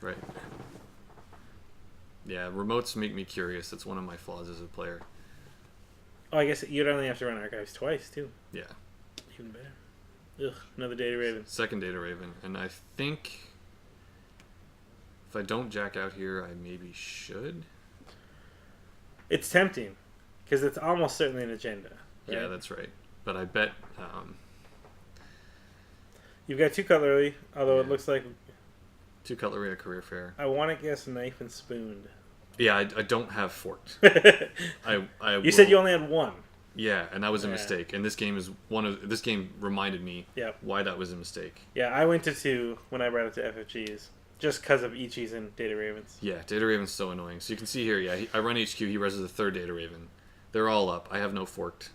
[SPEAKER 2] Right. Yeah, remotes make me curious. That's one of my flaws as a player.
[SPEAKER 1] Oh, I guess you'd only have to run archives twice, too.
[SPEAKER 2] Yeah.
[SPEAKER 1] Even better. Ugh, another data raven.
[SPEAKER 2] Second data raven. And I think if I don't jack out here, I maybe should.
[SPEAKER 1] It's tempting. Because it's almost certainly an agenda. Right?
[SPEAKER 2] Yeah, that's right. But I bet...
[SPEAKER 1] You've got 2 cutlery, although it looks like...
[SPEAKER 2] 2 cutlery, a career fair.
[SPEAKER 1] I want to guess knife and spooned.
[SPEAKER 2] Yeah, I don't have forked.
[SPEAKER 1] You said you only had 1.
[SPEAKER 2] Yeah, and that was a mistake. And this game this game reminded me why that was a mistake.
[SPEAKER 1] Yeah, I went to 2 when I brought it to FFGs. Just because of Ichis and Data Ravens.
[SPEAKER 2] Yeah, Data Raven's so annoying. So you can see here, I run HQ, he reses the 3rd Data Raven. They're all up. I have no forked.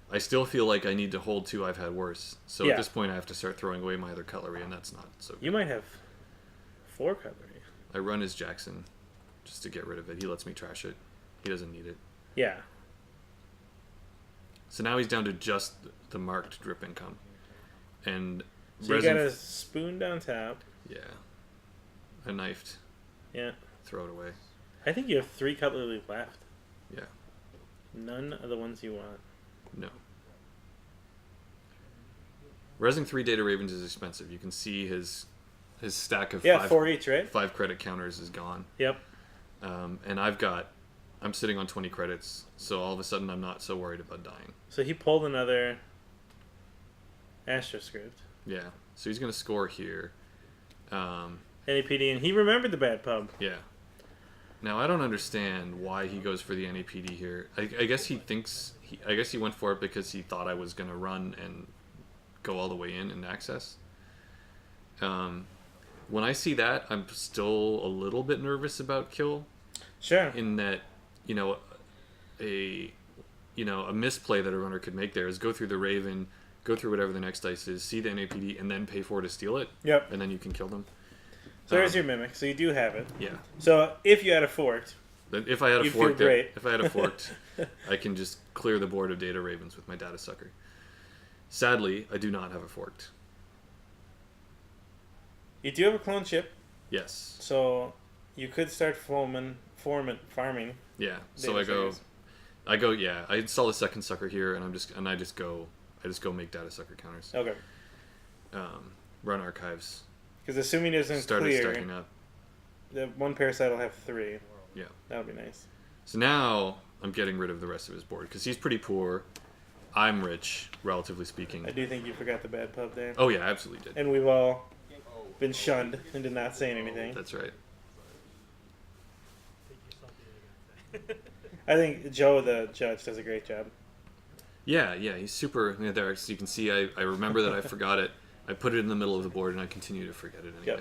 [SPEAKER 2] I still feel like I need to hold 2 I've had worse. So at this point I have to start throwing away my other cutlery, and that's not so good.
[SPEAKER 1] You might have 4 cutlery.
[SPEAKER 2] I run his Jackson just to get rid of it. He lets me trash it. He doesn't need it.
[SPEAKER 1] Yeah.
[SPEAKER 2] So now he's down to just the marked drip income. And
[SPEAKER 1] so you got a spoon down top.
[SPEAKER 2] Yeah. A knifed.
[SPEAKER 1] Yeah.
[SPEAKER 2] Throw it away.
[SPEAKER 1] I think you have 3 cutlery left.
[SPEAKER 2] Yeah.
[SPEAKER 1] None of the ones you want.
[SPEAKER 2] No. Resing 3 Data Ravens is expensive. You can see his stack of
[SPEAKER 1] 4 each, right?
[SPEAKER 2] 5 credit counters is gone.
[SPEAKER 1] Yep.
[SPEAKER 2] And I'm sitting on 20 credits, so all of a sudden I'm not so worried about dying.
[SPEAKER 1] So he pulled another Astro script.
[SPEAKER 2] Yeah. So he's going to score here.
[SPEAKER 1] NAPD, and he remembered the bad pub.
[SPEAKER 2] Yeah. Now I don't understand why he goes for the NAPD here. I guess he thinks I guess he went for it because he thought I was going to run and go all the way in and access. When I see that, I'm still a little bit nervous about kill.
[SPEAKER 1] Sure.
[SPEAKER 2] In that, a misplay that a runner could make there is go through the Raven, go through whatever the next dice is, see the NAPD, and then pay 4 to steal it.
[SPEAKER 1] Yep.
[SPEAKER 2] And then you can kill them.
[SPEAKER 1] So there's your mimic. So you do have it.
[SPEAKER 2] Yeah.
[SPEAKER 1] So if you had a forked,
[SPEAKER 2] if I had a
[SPEAKER 1] you'd
[SPEAKER 2] forked,
[SPEAKER 1] feel great.
[SPEAKER 2] if I had a forked, I can just clear the board of Data Ravens with my Data Sucker. Sadly, I do not have a forked.
[SPEAKER 1] You do have a clone chip,
[SPEAKER 2] Yes.
[SPEAKER 1] so you could start farming.
[SPEAKER 2] Yeah. So
[SPEAKER 1] Data
[SPEAKER 2] I go. Yeah. I install a second sucker here, and I just go make data sucker counters.
[SPEAKER 1] Okay.
[SPEAKER 2] Run archives.
[SPEAKER 1] Because assuming it isn't
[SPEAKER 2] Started
[SPEAKER 1] clear,
[SPEAKER 2] stacking up.
[SPEAKER 1] the one parasite will have 3.
[SPEAKER 2] Yeah.
[SPEAKER 1] That would be nice.
[SPEAKER 2] So now I'm getting rid of the rest of his board because he's pretty poor. I'm rich, relatively speaking.
[SPEAKER 1] I do think you forgot the bad pub there.
[SPEAKER 2] Oh yeah, I absolutely did.
[SPEAKER 1] And we've all been shunned into not saying anything.
[SPEAKER 2] That's right.
[SPEAKER 1] I think Joe, the judge, does a great job.
[SPEAKER 2] Yeah, he's super. There, so you can see, I remember that I forgot it. I put it in the middle of the board, and I continue to forget it anyway.
[SPEAKER 1] Yep.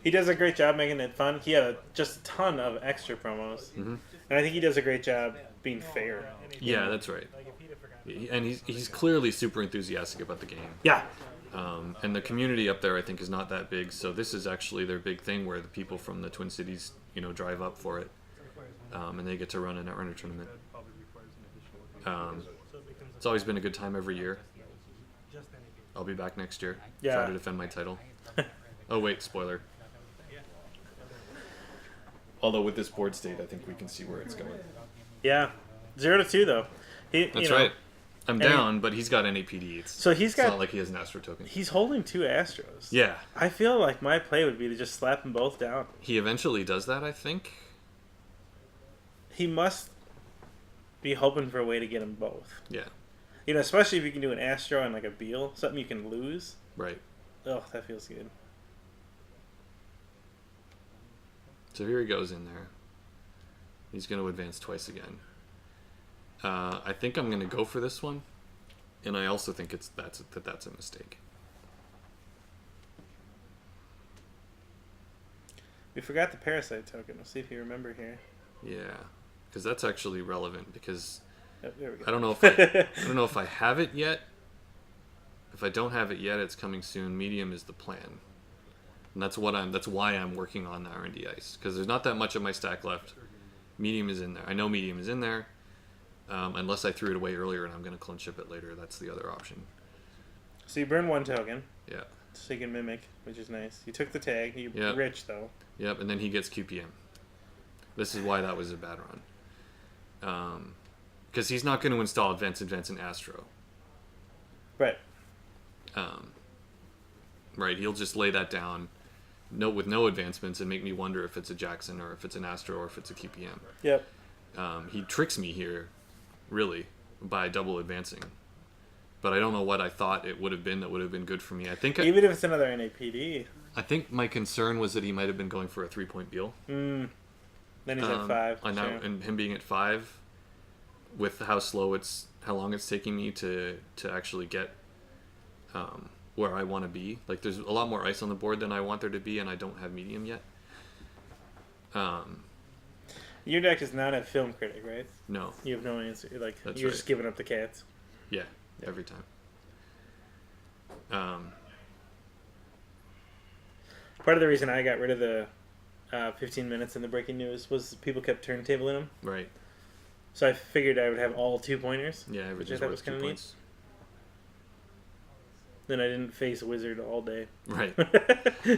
[SPEAKER 1] He does a great job making it fun. He had just a ton of extra promos.
[SPEAKER 2] Mm-hmm.
[SPEAKER 1] And I think he does a great job being fair.
[SPEAKER 2] Yeah, that's right. And he's clearly super enthusiastic about the game.
[SPEAKER 1] Yeah.
[SPEAKER 2] And the community up there, I think, is not that big. So this is actually their big thing, where the people from the Twin Cities, drive up for it, and they get to run a Netrunner tournament. It's always been a good time every year. I'll be back next year.
[SPEAKER 1] Yeah.
[SPEAKER 2] Try to defend my title. Oh wait, spoiler. Although with this board state, I think we can see where it's going.
[SPEAKER 1] Yeah. 0-2 though.
[SPEAKER 2] That's right. I'm down, but he's got NAPD. It's not like he has an Astro token.
[SPEAKER 1] He's holding 2 Astros.
[SPEAKER 2] Yeah.
[SPEAKER 1] I feel like my play would be to just slap them both down.
[SPEAKER 2] He eventually does that, I think.
[SPEAKER 1] He must be hoping for a way to get them both.
[SPEAKER 2] Yeah.
[SPEAKER 1] Especially if you can do an Astro and like a Beal, something you can lose.
[SPEAKER 2] Right.
[SPEAKER 1] Oh, that feels good.
[SPEAKER 2] So here he goes in there. He's going to advance twice again. I think I'm going to go for this one, and I also think that's a mistake.
[SPEAKER 1] We forgot the Parasite token. We'll see if you remember here.
[SPEAKER 2] Yeah, because that's actually relevant. Because
[SPEAKER 1] Oh, there we go.
[SPEAKER 2] I don't know if I have it yet. If I don't have it yet, it's coming soon. Medium is the plan, and that's why I'm working on the R&D ice, because there's not that much of my stack left. Medium is in there. I know medium is in there. Unless I threw it away earlier and I'm going to clone ship it later. That's the other option.
[SPEAKER 1] So you burn 1 token.
[SPEAKER 2] Yeah.
[SPEAKER 1] So you can mimic, which is nice. You took the tag. You're rich, though.
[SPEAKER 2] Yep, and then he gets QPM. This is why that was a bad run. Because he's not going to install Advance, and Astro.
[SPEAKER 1] Right.
[SPEAKER 2] Right, he'll just lay that down with no advancements and make me wonder if it's a Jackson or if it's an Astro or if it's a QPM.
[SPEAKER 1] Yep.
[SPEAKER 2] He tricks me here, really, by double advancing. But I don't know what I thought it would have been that would have been good for me.
[SPEAKER 1] Even if it's another NAPD.
[SPEAKER 2] I think my concern was that he might have been going for a 3-point Beal.
[SPEAKER 1] Then he's at 5.
[SPEAKER 2] I know, and him being at 5, with how long it's taking me to actually get where I want to be. Like, there's a lot more ice on the board than I want there to be, and I don't have medium yet.
[SPEAKER 1] Your deck is not a film critic, right?
[SPEAKER 2] No.
[SPEAKER 1] You have no answer. Like,
[SPEAKER 2] That's
[SPEAKER 1] you're
[SPEAKER 2] right.
[SPEAKER 1] just giving up the cats.
[SPEAKER 2] Yeah, every time.
[SPEAKER 1] Part of the reason I got rid of the 15 minutes in the breaking news was people kept turntabling them.
[SPEAKER 2] Right.
[SPEAKER 1] So I figured I would have all 2-pointers.
[SPEAKER 2] Yeah,
[SPEAKER 1] which
[SPEAKER 2] which
[SPEAKER 1] I
[SPEAKER 2] is
[SPEAKER 1] thought
[SPEAKER 2] worth
[SPEAKER 1] was
[SPEAKER 2] 2
[SPEAKER 1] kind of neat.
[SPEAKER 2] points.
[SPEAKER 1] Then I didn't face Wizard all day.
[SPEAKER 2] Right.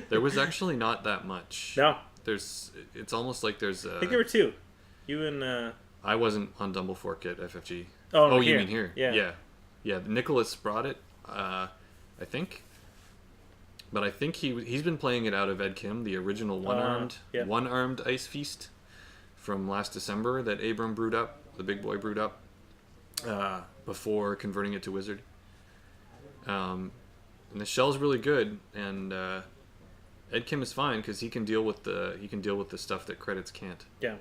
[SPEAKER 2] There was actually not that much.
[SPEAKER 1] No.
[SPEAKER 2] It's almost like there's
[SPEAKER 1] I think there were 2. You and...
[SPEAKER 2] I wasn't on Dumble Fork at FFG.
[SPEAKER 1] Oh,
[SPEAKER 2] you mean here?
[SPEAKER 1] Yeah.
[SPEAKER 2] Yeah. Nicholas brought it, I think. But I think he's been playing it out of Ed Kim, the original one-armed Ice Feast from last December that Abram brewed up, the big boy brewed up, before converting it to Wizard. And the shell's really good, and Ed Kim is fine because he can deal with the stuff that credits can't.
[SPEAKER 1] Yeah.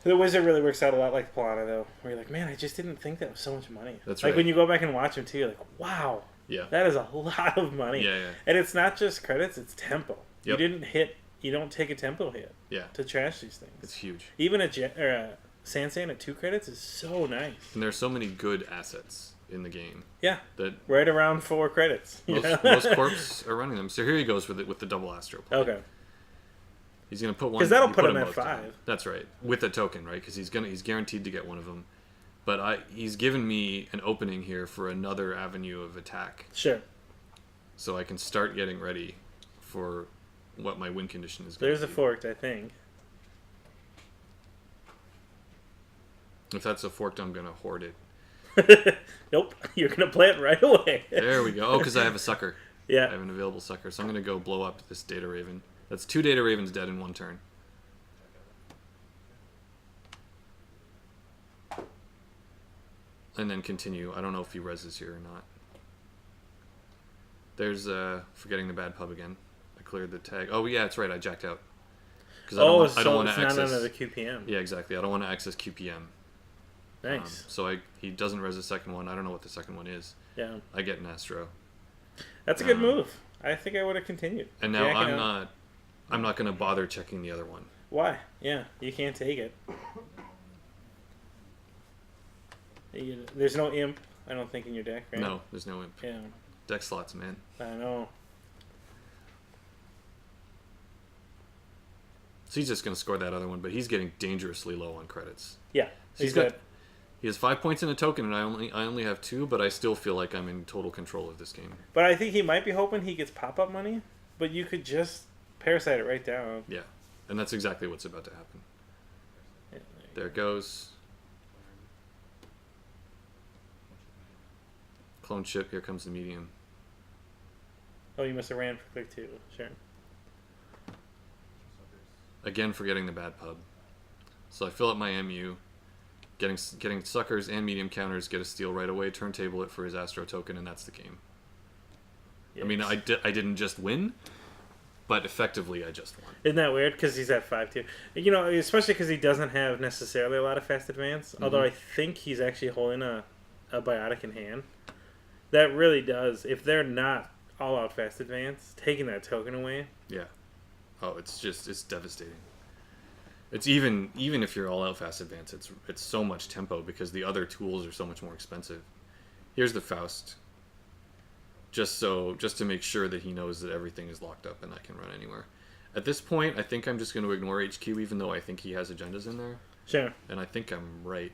[SPEAKER 1] The Wizard really works out a lot like Plana, though, where you're like, man, I just didn't think that was so much money.
[SPEAKER 2] That's
[SPEAKER 1] like
[SPEAKER 2] right.
[SPEAKER 1] when you go back and watch him too, you're like, wow, that is a lot of money.
[SPEAKER 2] Yeah.
[SPEAKER 1] And it's not just credits; it's tempo.
[SPEAKER 2] Yep.
[SPEAKER 1] You don't take a tempo hit.
[SPEAKER 2] Yeah.
[SPEAKER 1] To trash these things.
[SPEAKER 2] It's huge.
[SPEAKER 1] Even a Sansan at 2 credits is so nice.
[SPEAKER 2] And there's so many good assets in the game.
[SPEAKER 1] Yeah.
[SPEAKER 2] That
[SPEAKER 1] right around 4 credits.
[SPEAKER 2] Most corps are running them. So here he goes with the double Astro play.
[SPEAKER 1] Okay.
[SPEAKER 2] He's gonna put one
[SPEAKER 1] because that'll put him at
[SPEAKER 2] both
[SPEAKER 1] 5.
[SPEAKER 2] down. That's right, with a token, right? Because he's guaranteed to get one of them. But he's given me an opening here for another avenue of attack.
[SPEAKER 1] Sure.
[SPEAKER 2] So I can start getting ready for what my win condition is going to be.
[SPEAKER 1] There's a forked, I think.
[SPEAKER 2] If that's a forked, I'm going to hoard it.
[SPEAKER 1] Nope. You're going to play it right away.
[SPEAKER 2] There we go. Oh, because I have a sucker.
[SPEAKER 1] Yeah.
[SPEAKER 2] I have an available sucker. So I'm going to go blow up this Data Raven. That's 2 Data Ravens dead in 1 turn. And then continue. I don't know if he reses here or not. There's forgetting the bad pub again. I cleared the tag. Oh yeah, that's right. I jacked out. Because I don't want to access.
[SPEAKER 1] Not under the QPM.
[SPEAKER 2] Yeah, exactly. I don't want to access QPM.
[SPEAKER 1] Nice.
[SPEAKER 2] So he doesn't res the second one. I don't know what the second one is.
[SPEAKER 1] Yeah.
[SPEAKER 2] I get an Astro.
[SPEAKER 1] That's a good move. I think I would have continued.
[SPEAKER 2] And now I'm not going to bother checking the other one.
[SPEAKER 1] Why? Yeah, you can't take it. There's no imp, I don't think, in your deck, right?
[SPEAKER 2] No, there's no imp.
[SPEAKER 1] Yeah.
[SPEAKER 2] Deck slots, man.
[SPEAKER 1] I know.
[SPEAKER 2] So he's just going to score that other one, but he's getting dangerously low on credits.
[SPEAKER 1] Yeah,
[SPEAKER 2] So he has 5 points in a token, and I only have 2, but I still feel like I'm in total control of this game.
[SPEAKER 1] But I think he might be hoping he gets pop-up money, but you could just parasite it right down.
[SPEAKER 2] Yeah, and that's exactly what's about to happen.
[SPEAKER 1] Yeah,
[SPEAKER 2] there it goes. Clone ship, here comes the medium.
[SPEAKER 1] Oh, you must have ran for click 2. Sure.
[SPEAKER 2] Again, forgetting the bad pub. So I fill up my MU. Getting suckers and medium counters, get a steal right away, turntable it for his Astro token, and that's the game. Yes. I mean, I didn't just win, but effectively I just won.
[SPEAKER 1] Isn't that weird? Because he's at 5-2. You know, especially because he doesn't have necessarily a lot of fast advance, although I think he's actually holding a biotic in hand. That really does. If they're not all out fast advance, taking that token away.
[SPEAKER 2] Yeah. Oh, it's devastating. It's even if you're all out fast advance, it's so much tempo because the other tools are so much more expensive. Here's the Faust. Just to make sure that he knows that everything is locked up and I can run anywhere. At this point, I think I'm just going to ignore HQ, even though I think he has agendas in there.
[SPEAKER 1] Sure.
[SPEAKER 2] And I think I'm right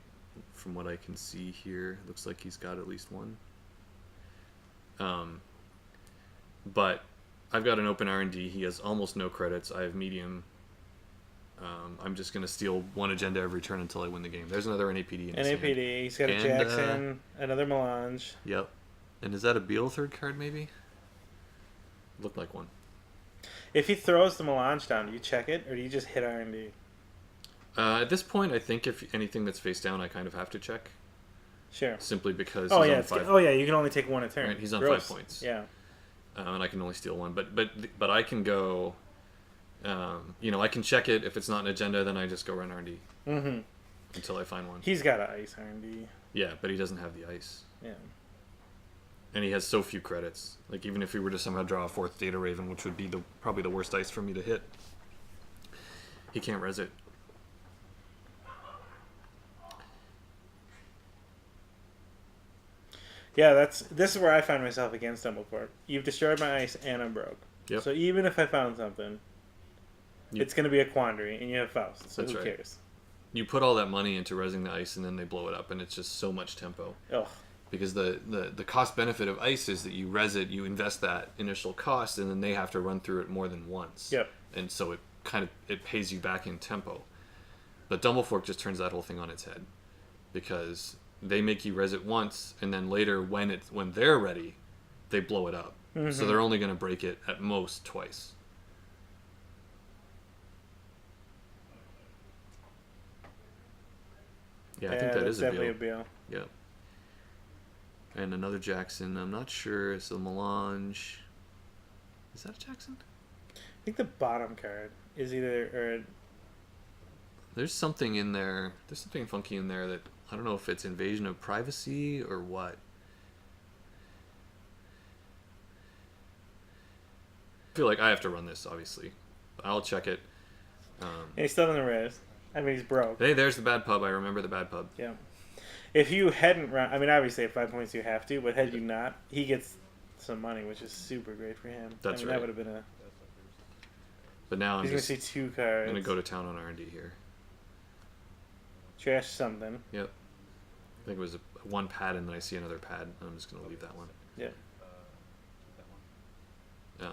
[SPEAKER 2] from what I can see here. Looks like he's got at least one. But I've got an open R&D. He has almost no credits. I have medium. I'm just going to steal 1 agenda every turn until I win the game. There's another NAPD in his hand.
[SPEAKER 1] NAPD. He's got a Jackson, another Melange.
[SPEAKER 2] Yep. And is that a Beal third card, maybe? Looked like one.
[SPEAKER 1] If he throws the Melange down, do you check it, or do you just hit R&D?
[SPEAKER 2] At this point, I think if anything that's face down, I kind of have to check.
[SPEAKER 1] Sure.
[SPEAKER 2] Simply because
[SPEAKER 1] he's
[SPEAKER 2] on 5.
[SPEAKER 1] Oh, yeah, you can only take 1 a turn.
[SPEAKER 2] Right, he's on 5 points.
[SPEAKER 1] Yeah.
[SPEAKER 2] And I can only steal 1. But I can go... I can check it. If it's not an agenda, then I just go run R&D. Mm-hmm. Until I find one.
[SPEAKER 1] He's got an ice R&D.
[SPEAKER 2] Yeah, but he doesn't have the ice.
[SPEAKER 1] Yeah.
[SPEAKER 2] And he has so few credits. Like, even if he were to somehow draw a 4th Data Raven, which would be probably the worst ice for me to hit, he can't res it.
[SPEAKER 1] Yeah, this is where I find myself against Dumbledore. You've destroyed my ice and I'm broke.
[SPEAKER 2] Yep.
[SPEAKER 1] So even if I found something, it's going to be a quandary, and you have Faust, so who cares?
[SPEAKER 2] You put all that money into resing the ice, and then they blow it up, and it's just so much tempo.
[SPEAKER 1] Ugh.
[SPEAKER 2] Because the cost-benefit of ice is that you res it, you invest that initial cost, and then they have to run through it more than once.
[SPEAKER 1] Yep.
[SPEAKER 2] And so it pays you back in tempo. But Dumblefork just turns that whole thing on its head. Because they make you res it once, and then later, when they're ready, they blow it up. Mm-hmm. So they're only going to break it at most twice. Yeah, I think that is
[SPEAKER 1] definitely a Beal.
[SPEAKER 2] Yeah. And another Jackson. I'm not sure. It's a Melange. Is that a Jackson?
[SPEAKER 1] I think the bottom card is either...
[SPEAKER 2] There's something in there. There's something funky in there that... I don't know if it's invasion of privacy or what. I feel like I have to run this, obviously. I'll check it.
[SPEAKER 1] And he's still in the res. I mean, he's broke.
[SPEAKER 2] Hey, there's the bad pub. I remember the bad pub.
[SPEAKER 1] Yeah. If you hadn't run... I mean, obviously at 5 points you have to, but had you not, he gets some money, which is super great for him.
[SPEAKER 2] That's right.
[SPEAKER 1] That would have been a...
[SPEAKER 2] But now
[SPEAKER 1] he's going to see 2 cards.
[SPEAKER 2] I'm going to go to town on R&D here.
[SPEAKER 1] Trash something.
[SPEAKER 2] Yep. think it was one pad, and then I see another pad. I'm just gonna leave that one.
[SPEAKER 1] Yeah.
[SPEAKER 2] I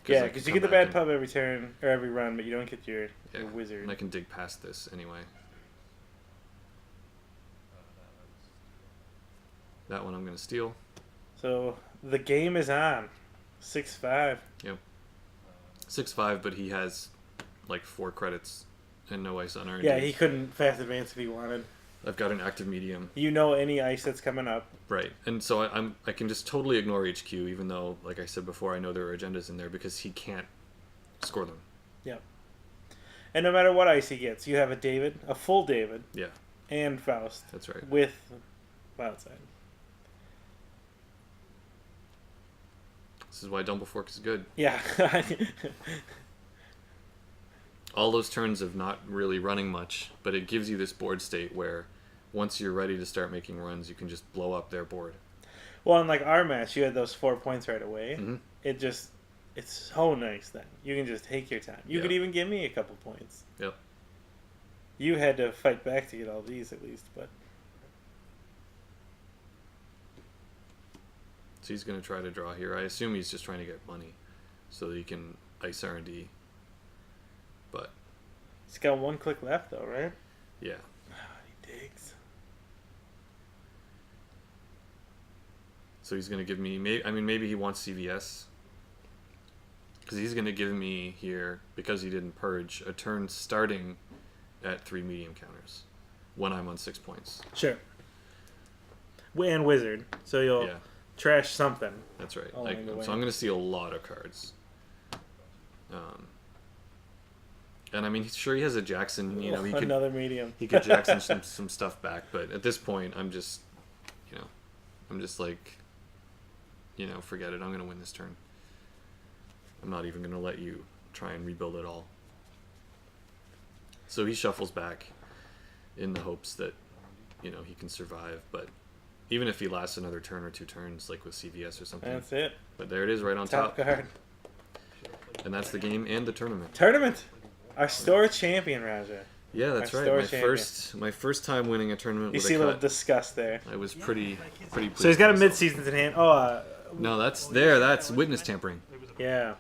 [SPEAKER 1] Because
[SPEAKER 2] can
[SPEAKER 1] you get the
[SPEAKER 2] come
[SPEAKER 1] bad
[SPEAKER 2] back
[SPEAKER 1] pub every turn or every run, but you don't get your
[SPEAKER 2] and
[SPEAKER 1] wizard.
[SPEAKER 2] I can dig past this anyway. That one I'm gonna steal.
[SPEAKER 1] So the game is on. 6-5.
[SPEAKER 2] Yep. 6-5, but he has like 4 credits and no ice on R&D.
[SPEAKER 1] Yeah, he couldn't fast advance if he wanted.
[SPEAKER 2] I've got an active medium.
[SPEAKER 1] You know any ice that's coming up.
[SPEAKER 2] Right, and so I can just totally ignore HQ, even though, like I said before, I know there are agendas in there because he can't score them.
[SPEAKER 1] Yep. And no matter what ice he gets, you have a David, a full David.
[SPEAKER 2] Yeah.
[SPEAKER 1] And Faust.
[SPEAKER 2] That's right.
[SPEAKER 1] With Wildside.
[SPEAKER 2] This is why Dumble Fork is good.
[SPEAKER 1] Yeah.
[SPEAKER 2] All those turns of not really running much, but it gives you this board state where once you're ready to start making runs, you can just blow up their board.
[SPEAKER 1] Well, in like our match, you had those 4 points right away.
[SPEAKER 2] Mm-hmm.
[SPEAKER 1] It's so nice then. You can just take your time. You could even give me a couple points.
[SPEAKER 2] Yep.
[SPEAKER 1] You had to fight back to get all these at least, but...
[SPEAKER 2] So he's going to try to draw here. I assume he's just trying to get money so that he can ice R&D. But...
[SPEAKER 1] He's got 1 click left though, right?
[SPEAKER 2] Yeah.
[SPEAKER 1] He digs.
[SPEAKER 2] So he's going to give me... maybe he wants CVS. Because he's going to give me here, because he didn't purge, a turn starting at 3 medium counters when I'm on 6 points.
[SPEAKER 1] Sure. And wizard. So you'll trash something.
[SPEAKER 2] That's right. So I'm going to see a lot of cards. And I mean, sure, he has a Jackson. You know, he could
[SPEAKER 1] another medium.
[SPEAKER 2] He could Jackson some stuff back, but at this point, I'm just like, forget it. I'm going to win this turn. I'm not even going to let you try and rebuild it all. So he shuffles back in the hopes that, he can survive. But even if he lasts another turn or 2 turns, like with CVS or something.
[SPEAKER 1] That's it.
[SPEAKER 2] But there it is right on top.
[SPEAKER 1] Card.
[SPEAKER 2] And that's the game and the tournament.
[SPEAKER 1] Tournament! Our store champion, Raja.
[SPEAKER 2] Yeah, that's right. My first time winning a tournament
[SPEAKER 1] you
[SPEAKER 2] with
[SPEAKER 1] see
[SPEAKER 2] a
[SPEAKER 1] a little
[SPEAKER 2] cut.
[SPEAKER 1] disgust there.
[SPEAKER 2] I was pretty pleased.
[SPEAKER 1] So he's got a
[SPEAKER 2] with myself.
[SPEAKER 1] mid-season in hand.
[SPEAKER 2] No, that's witness tampering.
[SPEAKER 1] Yeah.